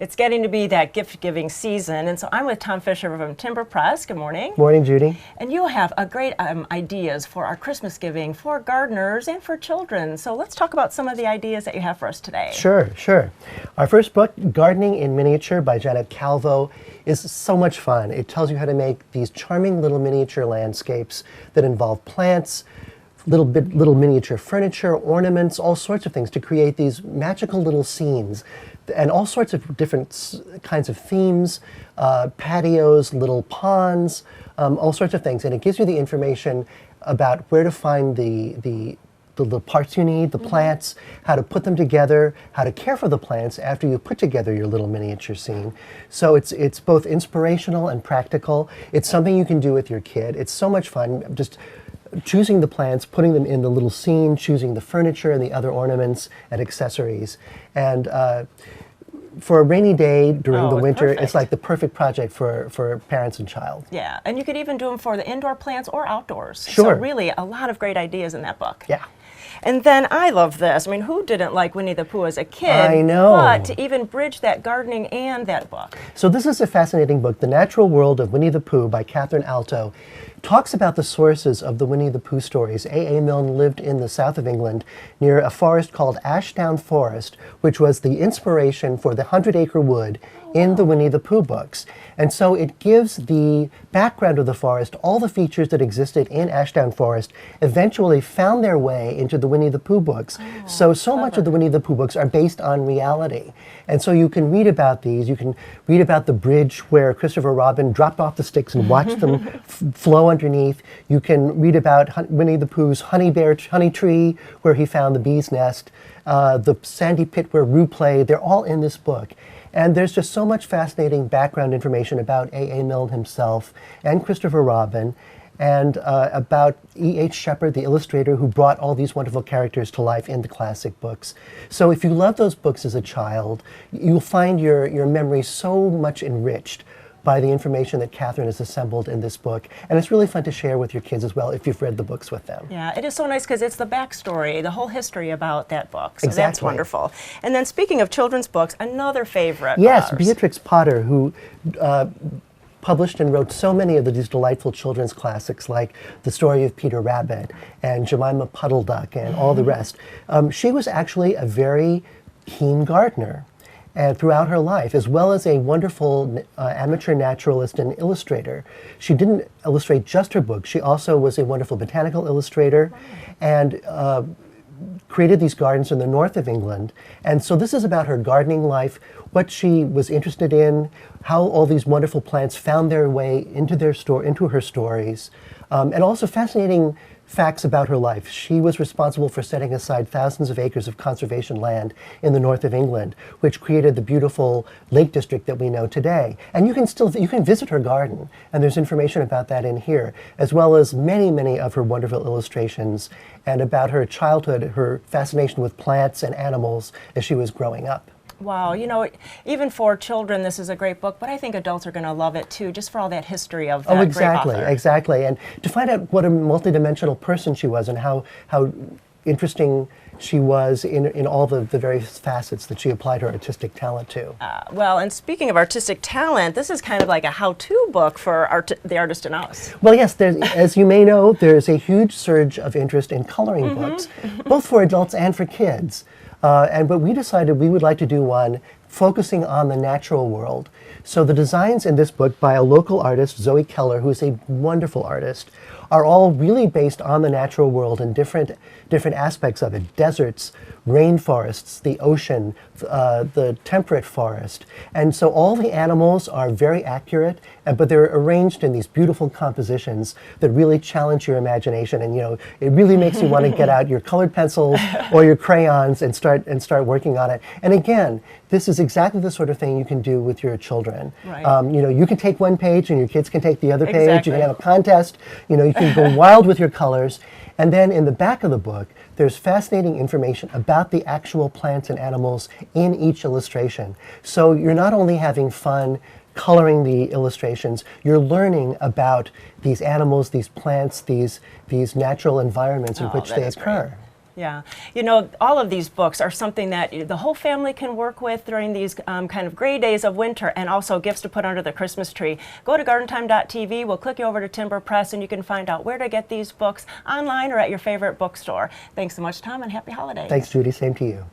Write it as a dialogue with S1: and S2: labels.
S1: It's getting to be that gift-giving season, and so I'm with Tom Fisher from Timber Press. Good morning.
S2: Morning, Judy.
S1: And you have a great ideas for our Christmas giving for gardeners and for children. So let's talk about some of the ideas that you have for us today.
S2: Sure. Our first book, Gardening in Miniature by Janet Calvo, is so much fun. It tells you how to make these charming little miniature landscapes that involve plants, little miniature furniture, ornaments, all sorts of things to create these magical little scenes and all sorts of different kinds of themes, patios, little ponds, all sorts of things. And it gives you the information about where to find the parts you need, the plants, how to put them together, how to care for the plants after you put together your little miniature scene. So it's both inspirational and practical. It's something you can do with your kid. It's so much fun. Just choosing the plants, putting them in the little scene, choosing the furniture and the other ornaments and accessories. And for a rainy day during the winter,
S1: perfect.
S2: It's like the perfect project for parents and child.
S1: Yeah, and you could even do them for the indoor plants or outdoors.
S2: Sure.
S1: So really a lot of great ideas in that book.
S2: Yeah.
S1: And then I love this. I mean, who didn't like Winnie-the-Pooh as a kid?
S2: I know.
S1: But to even bridge that gardening and that book.
S2: So this is a fascinating book, The Natural World of Winnie-the-Pooh by Catherine Alto. Talks about the sources of the Winnie-the-Pooh stories. A. Milne lived in the south of England near a forest called Ashdown Forest, which was the inspiration for the 100-Acre Wood in the Winnie-the-Pooh books. And so it gives the background of the forest, all the features that existed in Ashdown Forest eventually found their way into the Winnie-the-Pooh books. So much of the Winnie-the-Pooh books are based on reality. And so you can read about these. You can read about the bridge where Christopher Robin dropped off the sticks and watched them flow underneath. You can read about Winnie-the-Pooh's honey tree where he found the bee's nest, the sandy pit where Roo played. They're all in this book. And there's just so much fascinating background information about A. Milne himself and Christopher Robin and about E.H. Shepard, the illustrator who brought all these wonderful characters to life in the classic books. So if you love those books as a child, you'll find your memory so much enriched by the information that Catherine has assembled in this book. And it's really fun to share with your kids as well if you've read the books with them.
S1: Yeah, it is so nice because it's the backstory, the whole history about that book. So
S2: Exactly.
S1: That's wonderful. And then speaking of children's books, another favorite.
S2: Yes,
S1: of ours.
S2: Beatrix Potter, who published and wrote so many of these delightful children's classics like The Story of Peter Rabbit and Jemima Puddle Duck and all the rest. She was actually a very keen gardener and throughout her life, as well as a wonderful amateur naturalist and illustrator. She didn't illustrate just her books. She also was a wonderful botanical illustrator and created these gardens in the north of England. And so this is about her gardening life, what she was interested in, how all these wonderful plants found their way into her stories, and also fascinating facts about her life. She was responsible for setting aside thousands of acres of conservation land in the north of England, which created the beautiful Lake District that we know today. And you can visit her garden, and there's information about that in here, as well as many of her wonderful illustrations and about her childhood, her fascination with plants and animals as she was growing up.
S1: Wow, you know, even for children, this is a great book, but I think adults are going to love it too, just for all that history of that great author.
S2: Exactly. And to find out what a multidimensional person she was and how interesting she was in all the various facets that she applied her artistic talent to.
S1: Well, and speaking of artistic talent, this is kind of like a how-to book for the artist in us.
S2: Well, yes, as you may know, there's a huge surge of interest in coloring books, both for adults and for kids. But we decided we would like to do one focusing on the natural world. So the designs in this book by a local artist, Zoe Keller, who is a wonderful artist, are all really based on the natural world and different aspects of it. Deserts, rainforests, the ocean, the temperate forest. And so all the animals are very accurate, but they're arranged in these beautiful compositions that really challenge your imagination. And it really makes you want to get out your colored pencils or your crayons and start working on it. And again, this is exactly the sort of thing you can do with your children.
S1: Right.
S2: You can take one page and your kids can take the other page.
S1: Exactly.
S2: You can have a contest. You can go wild with your colors. And then in the back of the book, there's fascinating information about the actual plants and animals in each illustration. So you're not only having fun coloring the illustrations, you're learning about these animals, these plants, these natural environments in which they occur.
S1: Yeah, you know, all of these books are something that the whole family can work with during these kind of gray days of winter, and also gifts to put under the Christmas tree. Go to gardentime.tv, we'll click you over to Timber Press, and you can find out where to get these books online or at your favorite bookstore. Thanks so much, Tom, and happy holidays.
S2: Thanks, Judy. Same to you.